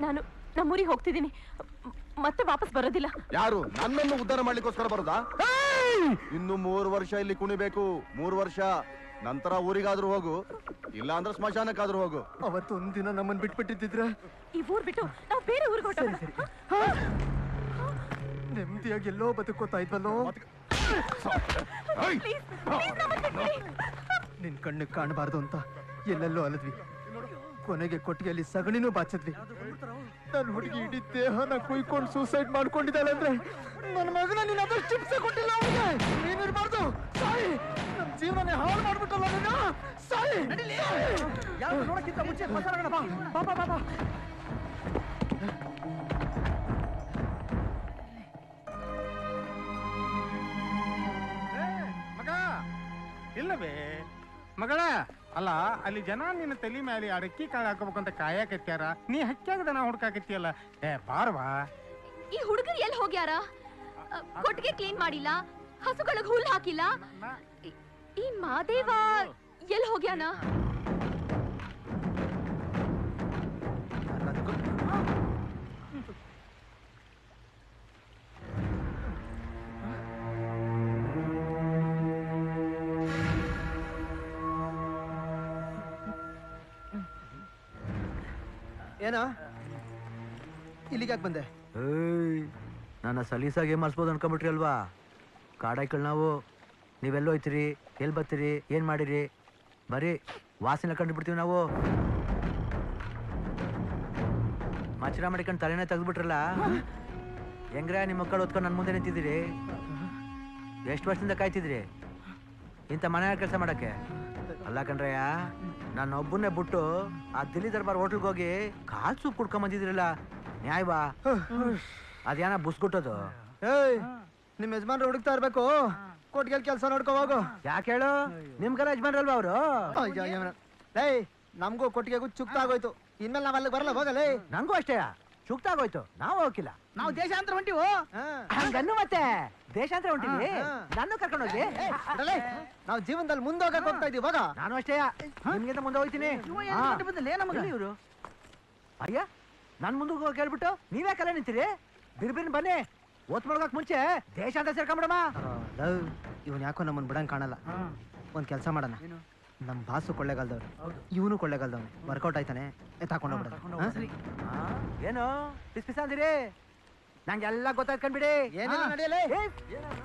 ನಾನು ನಮ್ಮೂರಿಗೆ ಹೋಗ್ತಿದ್ದೀನಿ, ಮತ್ತೆ ವಾಪಸ್ ಬರೋದಿಲ್ಲ. ಯಾರು ನನ್ನನ್ನು ಉದ್ಧಾರ ಮಾಡ್ಲಿಕ್ಕೋಸ್ಕರ ಬರೋದಾ? ಇನ್ನು 3 ವರ್ಷ ಇಲ್ಲಿ ಕುಣಿಬೇಕು. 3 ವರ್ಷ ನಂತರ ಊರಿಗಾದ್ರೂ ಹೋಗು, ಇಲ್ಲ ಅಂದ್ರೆ ಸ್ಮಶಾನಕ್ಕಾದ್ರೂ ಹೋಗು. ಅವತ್ತೊಂದಿನ ನಮ್ಮನ್ ಬಿಟ್ಬಿಟ್ಟಿದ್ರ ಈ ಊರ್ ಬಿಟ್ಟು ನಾವು ಬೇರೆ ಊರಿಗೆ ಹೊರಟೋಣ. ನೆಮ್ಮದಿಯಾಗಿ ಎಲ್ಲೋ ಬದುಕೋತಾ ಇದ್ವಲ್ಲೋ. ನಿನ್ ಕಣ್ಣಿಗೆ ಕಾಣಬಾರ್ದು ಅಂತ ಎಲ್ಲೆಲ್ಲೋ ಅಲದ್ವಿ. ಕೊನೆಗೆ ಕೊಟ್ಟಿಗೆಯಲ್ಲಿ ಸಗಣಿನೂ ಬಾಚದ್ವಿ. ನನ್ನ ಹುಡುಗಿ ಇಡೀ ದೇಹನ ಕುಯ್ಕೊಂಡು ಸೂಸೈಡ್ ಮಾಡ್ಕೊಂಡಿದ್ದಾಳೆ ಅಂದ್ರೆ ನನ್ನ ಮಗನ ನೀನ್ ಅದಷ್ಟು ಚಿಪ್ಸೆ ಕೊಟ್ಟಿಲ್ಲ ಅವನಿಗೆ. ನೀನಿರ್ಬಾರ್ದು, ಸಾಯಿ. ನಮ್ ಜೀವನ ಹಾಳು ಮಾಡ್ಬಿಟ್ಟಲ್ಲ ನೀನು, ಸಾಯಿ. ಯಾರು ನೋಡಕ್ಕಿಂತ ಮುಂಚೆ ಮಾತಾಡೋಣ. ಬಾ ಬಾ ಬಾ ಬಾ. ಮಗ ಇಲ್ಲವೇ ಮಗಳ? ಅಲ್ಲ, ಅಲ್ಲಿ ಜನ ನಿನ್ನ ತಲೆ ಮೇಲೆ ಅಡಕ್ಕಿ ಕಾಳು ಹಾಕೋಬೇಕಂತ ಕಾಯಕತ್ಯಾರ, ನೀ ಹಕ್ಕಾಗದ ನಾ ಹುಡ್ಕಾಕತ್ತಿಯಲ್ಲ. ಬಾರ್ವಾ. ಈ ಹುಡುಗರು ಎಲ್ಲಿ ಹೋಗ್ಯಾರ? ಕೊಟ್ಟಿಗೆ ಕ್ಲೀನ್ ಮಾಡಿಲ್ಲ, ಹಸುಗಳಿಗೆ ಹುಲ್ಲು ಹಾಕಿಲ್ಲ. ಈ ಮಾದೇವ ಎಲ್ಲಿ ಹೋಗ್ಯಾನ? ಏನೋ ಇಲ್ಲಿಗೆ ಯಾಕೆ ಬಂದೆ? ನನ್ನ ಸಲೀಸಾಗಿ ಏಮಾರಿಸ್ಬೋದು ಅನ್ಕೊಂಬಿಟ್ರಿ ಅಲ್ವಾ? ಕಾಡಾಯ್ಕಳ್ ನಾವು. ನೀವೆಲ್ಲೋ ಹೋಯ್ತಿರಿ, ಎಲ್ಲಿ ಬರ್ತೀರಿ, ಏನು ಮಾಡಿರಿ? ಬರೀ ವಾಸನೆ ಕಂಡುಬಿಡ್ತೀವಿ ನಾವು. ಮಚ್ಚರ ಮಾಡಿಕೊಂಡು ತಲೆನೇ ತೆಗೆದ್ಬಿಟ್ರಲ್ಲ. ಹೆಂಗ್ರೆ ನಿಮ್ಮ ಮಕ್ಕಳು ಹೊತ್ಕೊಂಡು ನನ್ನ ಮುಂದೆ ನಿಂತಿದ್ದೀರಿ? ಎಷ್ಟು ವರ್ಷದಿಂದ ಕಾಯ್ತಿದ್ರಿ ಇಂಥ ಮನೆ ಕೆಲಸ ಮಾಡೋಕ್ಕೆ? ಅಲ್ಲ ಕಣ್ರಯ್ಯ, ನಾನು ಒಬ್ಬನ್ನೇ ಬಿಟ್ಟು ಆ ದಿಲ್ಲಿ ದರ್ಬಾರ್ ಹೋಟ್ಲ್ಗೆ ಹೋಗಿ ಕಾಲ್ ಸೂಪ್ ಕುಡ್ಕೊಂಡ್ ಬಂದಿದ್ರಲ್ಲ, ನ್ಯಾಯವಾ? ಅದೇನ ಬುಸ್ಕೊಟ್ಟದು? ನಿಮ್ ಯಜಮಾನ್ರು ಹುಡುಕ್ತಾ ಇರ್ಬೇಕು. ಕೊಟ್ಟಿಗೆ ಕೆಲಸ ನೋಡ್ಕೋ ಹೋಗು. ಯಾಕೆ ಹೇಳು? ನಿಮ್ಗಾರ ಯಜಮಾನ್ರಲ್ವಾ ಅವರು? ನಮಗೂ ಕೊಟ್ಟಿಗೆಗೂ ಚುಕ್ತ ಆಗೋಯ್ತು. ಇನ್ಮೇಲೆ ನಾವ್ ಅಲ್ಲಿಗೆ ಬರಲ್ಲ, ಹೋಗಲ್ಲ. ನಂಗೂ ಅಷ್ಟೇ ಚುಕ್ತ ಆಗೋಯ್ತು. ನಾವು ಹೋಗಿಲ್ಲ, ನಾವು ದೇಶಾಂತರ ಹೊಂಟಿವು. ಹಂಗನ್ನು ಮತ್ತೆ ದೇಶಾಂತರ ಹೊಂಟಿವಿ. ನಾನು ಕರ್ಕೊಂಡು ಹೋಗಿ. ನಾವು ಜೀವನದಲ್ಲಿ ಮುಂದೆ ಹೋಗಕ್ ಹೋಗ್ತಾ ಇದೀವಿ. ಹೋಗ. ನಾನು ಅಷ್ಟೇ ನಿಮ್ಗಿಂತ ಮುಂದೆ ಹೋಗ್ತೀನಿ. ಇವರು ಅಯ್ಯ ನನ್ ಮುಂದೆ ಹೋಗಿ ಹೇಳ್ಬಿಟ್ಟು ನೀವೇ ಕಲೆ ನಿಂತೀರಿ? ಬಿರ್ಬಿರ್ನ್ ಬನ್ನಿ, ಓತ್ ಮಾಡ್ಕೋಕ್ ಮುಂಚೆ ದೇಶಾಂತರ ಸೇರ್ಕೊಂಬಿಡಮ್ಮ. ಇವನ್ ಯಾಕೋ ನಮ್ಮನ್ ಬಿಡಂಗ್ ಕಾಣಲ್ಲ. ಒಂದ್ ಕೆಲ್ಸ ಮಾಡೋಣ, ನಮ್ ಬಾಸು ಕೊಳ್ಳೆಗಾಲ್ದವ್ರು, ಇವನು ಕೊಳ್ಳೆಗಾಲ್ದವ್ನು. ವರ್ಕೌಟ್ ಆಯ್ತಾನೆ, ಎತ್ತಾಕೊಂಡೋಗ್ಬಿಡ. ಏನು ಪಿಸ್ ಪಿಸ್ ಅಂದಿರಿ? ನಂಗೆಲ್ಲ ಗೊತ್ತಾಯ್ಕೊಂಡ್ಬಿಡಿ.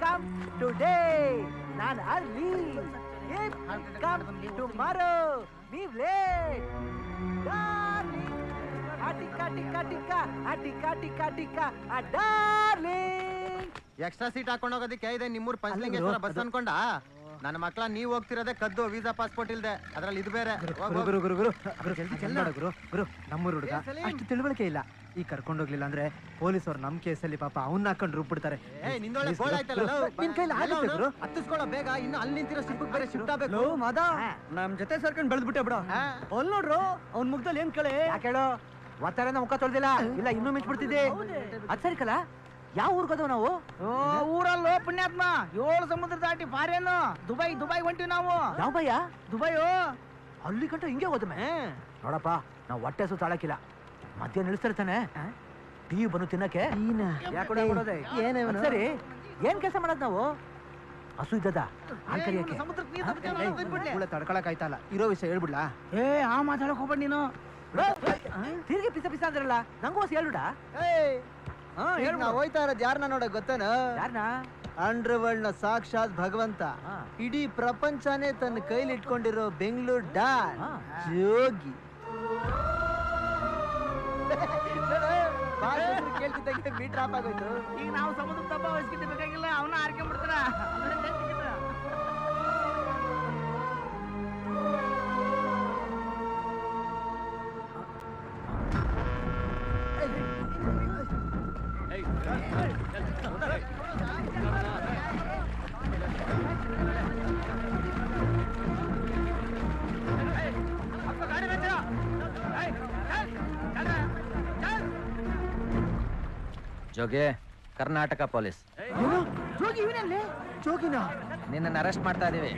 ಕಮ್ ಟುಡೇ ನಾನು ಅಲ್ಲಿ, come tomorrow leave late. Extra seat ಹಾಕೊಂಡು ಹೋಗೋದಕ್ಕೆ ಇದೆ ನಿಮ್ಮೂರ್ ಪಂಚಲಿಂಗೇಶ್ವರ ಬಸ್ ಅನ್ಕೊಂಡ? ನನ್ನ ಮಕ್ಕಳ ನೀವ್ ಹೋಗ್ತಿರೋದೇ ಕದ್ದು, ವೀಸಾ ಪಾಸ್ಪೋರ್ಟ್ ಇಲ್ದೆ, ಅದ್ರಲ್ಲಿ ಇದು ಬೇರೆ. ಗುರು ನಮ್ಮೂರು ಹುಡುಗ ಅಷ್ಟು ತಿಳುವಳಿಕೆ ಇಲ್ಲ. ಈ ಕರ್ಕೊಂಡೋಗ್ಲಿಲ್ಲ ಅಂದ್ರೆ ಪೊಲೀಸರು ನಮ್ ಕೇಸಲ್ಲಿ ಪಾಪ ಅವನ್ನ ಹಾಕೊಂಡು ರುಬ್ಬಿಡ್ತಾರೆ. ಹತ್ತಿಸ್ಕೊಳ್ಳೋ ಬೇಗ. ಇನ್ನು ಅಲ್ಲಿ ನಿಂತಿರೋ ಸಿಬ್ಬಕ್ ಬೇರೆ ಶಿಫ್ಟ್ ಆಗ್ಬೇಕು. ನಮ್ ಜೊತೆ ಸರ್ಕೊಂಡು ಬೆಳೆದ್ಬಿಟ್ಟೆ ಬಿಡ. ಅಲ್ಲಿ ನೋಡ್ರು ಅವ್ನ ಮುಖದಲ್ಲಿ ಏನ್ ಕಳೆ. ಯಾಕೆ ಹೇಳು? ಒತ್ತಾರನ ಮುಖ ತೊಳ್ದಿಲ್ಲ, ಇಲ್ಲ ಇನ್ನೂ ಮಿಂಚ್ಬಿಡ್ತಿದ್ದೆ. ಅದ್ ಸರಿ ಕಲ, ಯಾವ ಊರ್ಗೋದವ್ ನಾವು? ಊರಲ್ಲೋ ಪುಣ್ಯಾತ್ಮ, 7 ಸಮುದ್ರ ದಾಟಿ ಫಾರೇನು ದುಬೈ ಹೊಂಟಿವಿ ನಾವು. ಯಾವ ಭಯ? ದುಬೈಯೋ ಅಲ್ಲಿ ಗಂಟ ಹಿಂಗೆ ಹೋದಮೆ. ನೋಡಪ್ಪ, ನಾವು ಹೊಟ್ಟೆ ಹಸು ತಾಳಕ್ಕಿಲ್ಲ. ಮಧ್ಯ ನಿಲ್ಲಿಸ್ತಿರ್ತಾನೆ ಟೀ ಬನ್ನು ತಿನ್ನಕ್ಕೆ. ಸರಿ, ಏನ್ ಕೆಲಸ ಮಾಡೋದ್ ನಾವು? ಹಸು ಇದ್ದದ ಹಾಲ್ ಕರಿಯಕ್ಕೆ. ತಡ್ಕೊಳಕ್ ಆಯ್ತಲ್ಲ, ಇರೋ ವಿಷಯ ಹೇಳ್ಬಿಡ್ಲಾ? ಆ ಮಾತಾಡಕ್ ಹೋಗ್ಬೇಡ ನೀನು. ತಿರ್ಗಿ ಪಿಸ ಪಿಸ ಅಂದ್ರಲ್ಲ, ನಂಗೂ ಹೊಸ ಹೇಳ್ಬಿಡ. ಹೋಯ್ತಾ ಇರೋದ್ ಯಾರನ್ನ ನೋಡಕ್ ಗೊತ್ತೇನ? ಯಾರನ್ನ? ಅಂಡರ್ ವರ್ಲ್ಡ್ ನ ಸಾಕ್ಷಾತ್ ಭಗವಂತ, ಇಡೀ ಪ್ರಪಂಚನೇ ತನ್ನ ಕೈಲಿ ಇಟ್ಕೊಂಡಿರೋ ಬೆಂಗಳೂರು ಡಾನ್ ಜೋಗಿ. ಕೇಳ್ತಿದ್ದಂಗೆ ಮೀಟರ್ ಆಫ್ ಆಗೋಯ್ತು. ಈಗ ನಾವು ಸಮುದ್ರ ತಪ್ಪ ವಯಸ್ಸಿಗೆ ಬೇಕಾಗಿಲ್ಲ, ಅವನ್ನ ಆರ್ಕೊಂಡ್ಬಿಡ್ತಾರ. ಜೋಗಿ, ಕರ್ನಾಟಕ ಪೊಲೀಸ್. ಜೋಗಿನ ನಿನ್ನನ್ನು ಅರೆಸ್ಟ್ ಮಾಡ್ತಾ ಇದೀವಿ.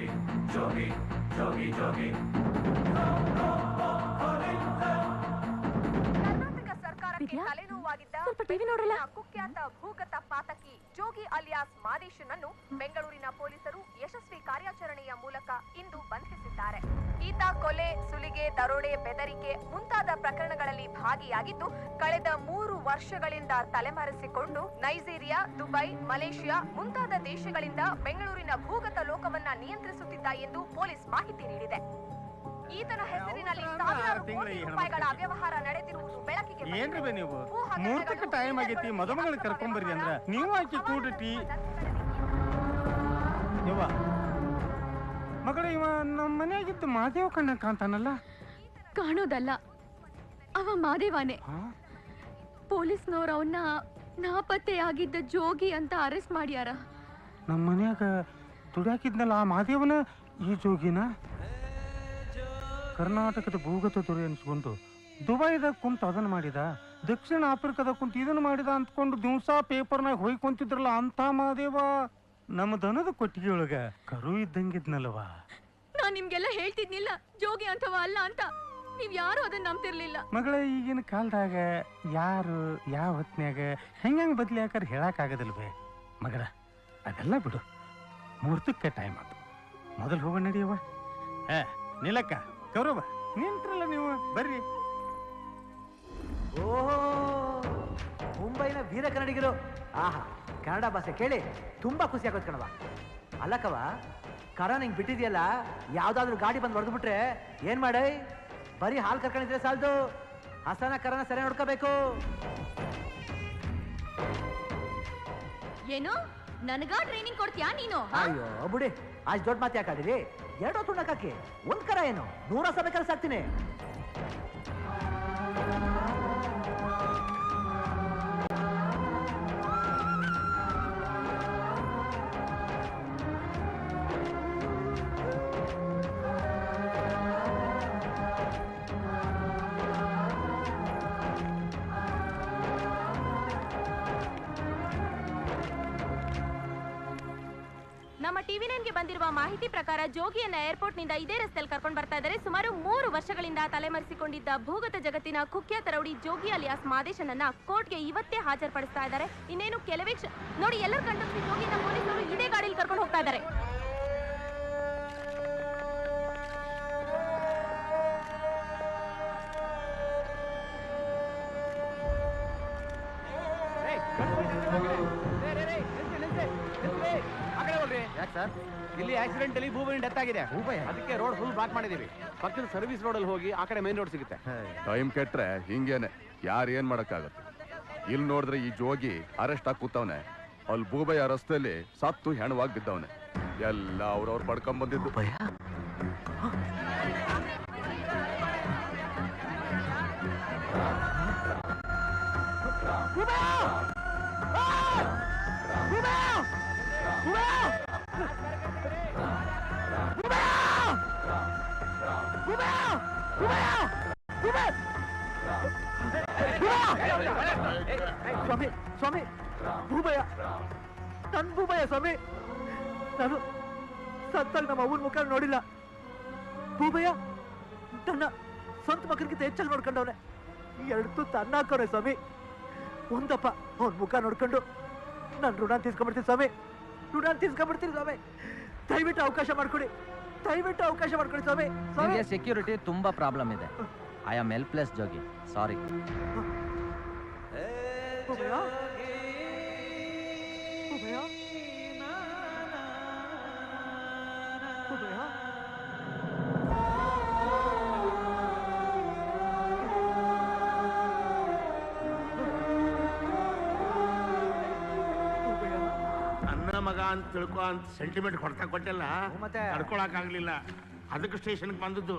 ನೋಡ್ತಿದ್ಯಾ? ತಲೆನೋವಾಗಿದ್ದ ಸ್ವಲ್ಪ ಟಿವಿ ನೋಡಲ್ಲ. ಕುಖ್ಯಾತ ಭೂಗತ ಪಾತಕಿ ಜೋಗಿ ಅಲಿಯಾಸ್ ಮಾದೇಶನನ್ನು ಬೆಂಗಳೂರಿನ ಪೊಲೀಸರು ಯಶಸ್ವಿ ಕಾರ್ಯಾಚರಣೆಯ ಮೂಲಕ ಇಂದು ಬಂಧಿಸಿದ್ದಾರೆ. ಈತ ಕೊಲೆ, ಸುಲಿಗೆ, ದರೋಡೆ, ಬೆದರಿಕೆ ಮುಂತಾದ ಪ್ರಕರಣಗಳಲ್ಲಿ ಭಾಗಿಯಾಗಿದ್ದು ಕಳೆದ 3 ವರ್ಷಗಳಿಂದ ತಲೆಮರೆಸಿಕೊಂಡು ನೈಜೀರಿಯಾ, ದುಬೈ, ಮಲೇಷಿಯಾ ಮುಂತಾದ ದೇಶಗಳಿಂದ ಬೆಂಗಳೂರಿನ ಭೂಗತ ಲೋಕವನ್ನ ನಿಯಂತ್ರಿಸುತ್ತಿದ್ದ ಎಂದು ಪೊಲೀಸ್ ಮಾಹಿತಿ ನೀಡಿದೆ. ಈತನ ಹೆಸರಿನಲ್ಲಿ ಸಾವಿರಾರು ಕೋಟಿ ರೂಪಾಯಿಗಳ ಅವ್ಯವಹಾರ ನಡೆದಿರುವುದು ಬೆಳಕಿಗೆ ಏನ್ರಿ ಬೇ ನೀವು ಮುಹೂರ್ತಕ್ಕೆ ಟೈಮ್ ಆಗೈತಿ, ಮದುಮಗಳು ಕರ್ಕೊಂಬರ್ರಿ ಅಂದ್ರ ನೀವು ಆಕಿ ಕೂಡಿಟಿ ಯವ್ವ ಮಗಳ ಇವ ನಮ್ಮ ಮನೆಯಾಗಿದ್ದು ಮಾದೇವ ಕಣ್ಣ ಕಾಂತಾನಲ್ಲ. ಕಾಣೋದಲ್ಲ, ಅವ ಮಾದೇವಾನೆ. ಪೊಲೀಸ್ನವ್ರು ಅವನ್ನ ನಾಪತ್ತೆಯಾಗಿದ್ದ ಜೋಗಿ ಅಂತ ಅರೆಸ್ಟ್ ಮಾಡ್ಯಾರ. ನಮ್ಮ ಮನ್ಯಾಗ ದುಡ್ಯಾಕಿದ್ನಲ್ಲ ಆ ಮಾದೇವನ ಈ ಜೋಗಿನ ಕರ್ನಾಟಕದ ಭೂಗತ ದೊರೆ ಅನ್ಸ್ಕೊಂಡು ದುಬೈದಾಗ ಕುಂತು ಅದನ್ನ ಮಾಡಿದ, ದಕ್ಷಿಣ ಆಫ್ರಿಕಾದಾಗ ಕುಂತು ಇದನ್ನ ಮಾಡಿದ ಅಂದ್ಕೊಂಡು ದಿವಸ ಪೇಪರ್ನಾಗ ಹೊಯ್ಕೊಂತಿದ್ರಲ್ಲ ಅಂತ ಮಾದೇವ ನಮ್ಮ ದನದ ಕೊಟ್ಟಿಗೆ ಒಳಗ ಕರು ಇದ್ದಂಗಿದ್ನಲ್ವ. ನಾನ್ ನಿಮ್ಗೆಲ್ಲ ಹೇಳ್ತಿದ್ನಿಲ್ಲ ಜೋಗಿ ಅಂತವ ಅಲ್ಲ ಅಂತ. ನೀವ್ ಯಾರು ಅದನ್ನ ನಂಬ್ತಿರ್ಲಿಲ್ಲ. ಮಗಳ ಈಗಿನ ಕಾಲದಾಗ ಯಾರು ಯಾವ ಹೊತ್ನ್ಯಾಗ ಹೆಂಗ ಬದ್ಲಿ ಯಾಕಾರ ಹೇಳಕ್ ಆಗದಿಲ್ವೇ ಮಗಳ. ಅದೆಲ್ಲ ಬಿಡು, ಮುಹೂರ್ತಕ್ಕೆ ಟೈಮ್ ಆತು, ಮೊದಲು ಹೋಗೋಣ ನಡಿಯವ. ನಿಲಕ್ಕ ಗೌರವ ನಿಂತ್ರಲ್ಲ ನೀವು, ಬರ್ರಿ. ಓಹೋ, ಮುಂಬೈನ ವೀರ ಕನ್ನಡಿಗರು. ಆಹಾ, ಕನ್ನಡ ಭಾಷೆ ಕೇಳಿ ತುಂಬಾ ಖುಷಿ ಆಗೋದು ಕಣವ. ಅಲ್ಲಕ್ಕವ, ಕರ ನಿಂಗೆ ಬಿಟ್ಟಿದ್ಯಲ್ಲ, ಯಾವ್ದಾದ್ರು ಗಾಡಿ ಬಂದು ಹೊಡೆದ್ಬಿಟ್ರೆ ಏನ್ ಮಾಡೈ? ಬರೀ ಹಾಲು ಕರ್ಕೊಂಡಿದ್ರೆ ಸಾಲದು, ಹಸನ ಕರನ ಸರಿ ನೋಡ್ಕೋಬೇಕು. ಏನು ನನಗ ಟ್ರೈನಿಂಗ್ ಕೊಡ್ತೀಯಾ ನೀನು? ಅಯ್ಯೋ ಬುಡಿ, ಅಷ್ಟ್ ದೊಡ್ಡ ಮಾತು ಯಾಕಾಡಿರಿ? 2 ತುಣ್ಣಕ್ಕಾಕಿ ಒಂದ್ ಕರ ಏನು 100 ಸಭೆ ಕೆಲಸ ಆಗ್ತೀನಿ. ನಮ್ಮ ಟಿವಿ ನೈನ್ಗೆ ಬಂದಿರುವ ಮಾಹಿತಿ ಪ್ರಕಾರ ಜೋಗಿಯನ್ನ ಏರ್ಪೋರ್ಟ್ ನಿಂದ ಇದೇ ರಸ್ತೆಯಲ್ಲಿ ಕರ್ಕೊಂಡು ಬರ್ತಾ ಇದ್ದಾರೆ. ಸುಮಾರು 3 ವರ್ಷಗಳಿಂದ ತಲೆಮರೆಸಿಕೊಂಡಿದ್ದ ಭೂಗತ ಜಗತ್ತಿನ ಕುಖ್ಯಾತ ರೌಡಿ ಜೋಗಿ ಅಲಿಯಾಸ್ ಮಾದೇಶನನ್ನ ಕೋರ್ಟ್ಗೆ ಇವತ್ತೇ ಹಾಜರುಪಡಿಸ್ತಾ ಇದ್ದಾರೆ. ಇನ್ನೇನು ಕೆಲವೇ ನೋಡಿ, ಎಲ್ಲರೂ ಕಂಡು ಜೋಗಿನ ಪೊಲೀಸರು ಇದೇ ಗಾಡಿಯಲ್ಲಿ ಕರ್ಕೊಂಡು ಹೋಗ್ತಾ ಇದ್ದಾರೆ. ಇಲ್ಲಿ ಆಕ್ಸಿಡೆಂಟ್ ಅಲ್ಲಿ ಭೂಮಿ ಡೆತ್ ಆಗಿದೆ, ಅದಕ್ಕೆ ರೋಡ್ ಫುಲ್ ಬ್ಲಾಕ್ ಮಾಡಿದೀವಿ. ಪಕ್ಕದ ಸರ್ವಿಸ್ ರೋಡ್ ಅಲ್ಲಿ ಹೋಗಿ ಆ ಕಡೆ ಮೇನ್ ರೋಡ್ ಸಿಗುತ್ತೆ. ಟೈಮ್ ಕೆಟ್ರೆ ಹಿಂಗೇನೆ, ಯಾರು ಏನ್ ಮಾಡಕ್ಕಾಗತ್ತೆ. ಇಲ್ಲಿ ನೋಡಿದ್ರೆ ಈ ಜೋಗಿ ಅರೆಸ್ಟ್ ಆಗಿ ಕೂತವನೆ, ಅಲ್ಲಿ ಭೂಬಯ್ಯ ರಸ್ತೆಯಲ್ಲಿ ಸತ್ತು ಹೆಣವಾಗಿ ಬಿದ್ದವನೆ. ಎಲ್ಲ ಅವ್ರವ್ರು ಪಡ್ಕೊಂಡ್ ಬಂದಿದ್ದು. ಸ್ವಾಮಿ, ಸ್ವಾಮಿ, ಭೂಭಯ, ನನ್ ಭೂಭಯ ಸ್ವಾಮಿ. ನಾನು ಸತ್ತಾಗ ನಮ್ಮ ಅವ್ವನ ಮುಖ ನೋಡಿಲ್ಲ. ಭೂಭಯ ನನ್ನ ಸ್ವಂತ ಮಕ್ಕಳಿಗಿಂತ ಹೆಚ್ಚಾಗಿ ನೋಡ್ಕೊಂಡವನೆ. 2 ತುತ್ತು ಅನ್ನ ಹಾಕೋರೆ ಸ್ವಾಮಿ. ಒಂದಪ್ಪ ಅವನ ಮುಖ ನೋಡ್ಕೊಂಡು ನಾನು ಋಣ ತೀರ್ಸ್ಕೊಂಡ್ಬಿಡ್ತೀನಿ ಸ್ವಾಮಿ, ಋಣ ತೀರ್ಸ್ಕೊಂಡ್ಬಿಡ್ತೀನಿ ಸ್ವಾಮಿ. ದಯವಿಟ್ಟು ಅವಕಾಶ ಮಾಡ್ಕೊಡಿ, ದಯವಿಟ್ಟು ಅವಕಾಶ ಮಾಡ್ಕೊಡಿ ಸ್ವಾಮಿ. ನಿಮಗೆ ಸೆಕ್ಯೂರಿಟಿ ತುಂಬಾ ಪ್ರಾಬ್ಲಮ್ ಇದೆ. ಐ ಆಮ್ ಹೆಲ್ಪ್ಲೆಸ್ ಜೋಗಿ, ಸಾರಿ. ಭೂಭಯ, ಭೂಭಯ, ಭೂಭಯ. ಅನ್ನ ಮಗ ಅಂತ ತಿಳ್ಕೊ ಅಂತ ಸೆಂಟಿಮೆಂಟ್ ಹೊಡ್ತಾ ಕೊಟ್ಟಿಲ್ಲ, ಮತ್ತೆ ತಡ್ಕೊಳಕ್ ಆಗ್ಲಿಲ್ಲ, ಅದಕ್ಕೆ ಸ್ಟೇಷನ್ಗೆ ಬಂದದ್ದು.